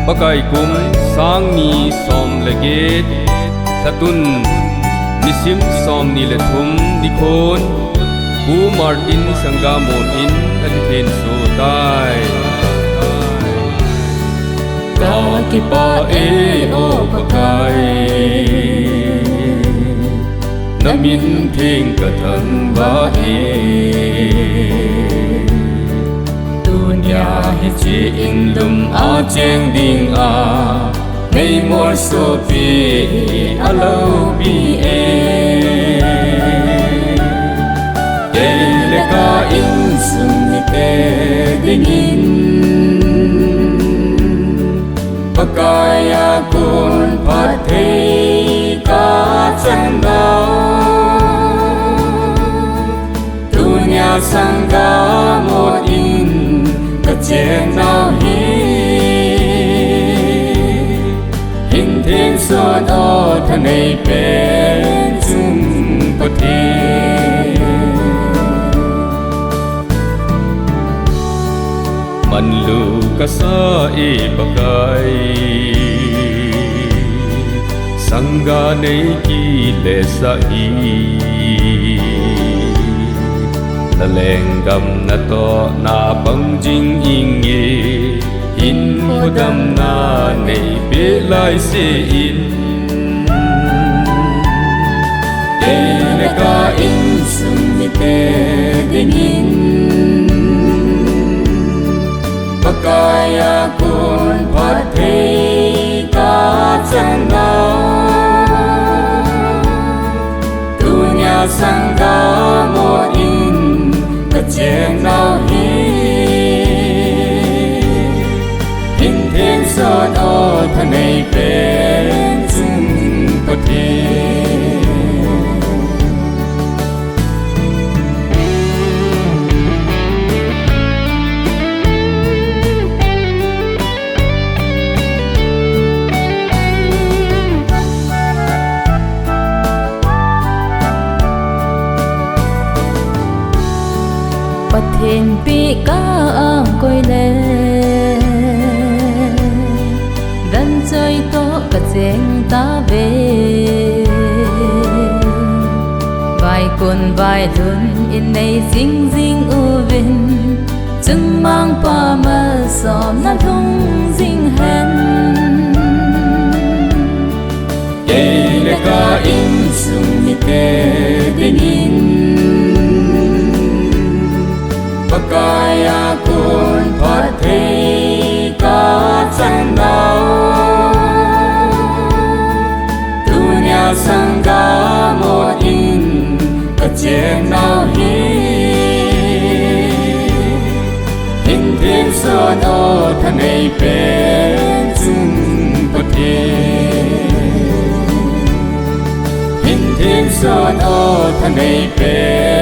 Pakai kum sang ni som legit Tatun nisim som ni le thum dikhon Bu Martin Sangamon in Adithen so tai Ka ki pa e o pakai Namin thing ka than ba e Dunya hi chi in lum a cheng ding a Nei mor so pi alo bi e Kele ka in sum ni te ding in Pakaya kun pat thei ka chan dao Dunya sanga mo in Chen nào hi hình thiên xuân ở thân này bên chung bất thi man lu ka sa e bagai sangga nei ki le sa i La leng gam na to na bang jing ing ye In ho dam na nei be lai se in Kele ka in sum ni te ding in Pakaya kun pat thei ka chan dao Dunya sangga mo in Chen nào hi hình thiên sơn ở thân này bên chung bất thi Bất thiên bị ca quay lên Đan chơi to cả chênh ta về Vài cuốn vài thuần in này dinh dinh ưu vinh Chứng mang pa mà xóm na thung dinh hèn Kele ka in sum ni te ding in Pakaya kun pat thei ka chan dao Dunya sangga mo in ka chen nào hi Hình thiên sơn ở thân này bên chung bất thi Hình thiên sơn ở thân này bên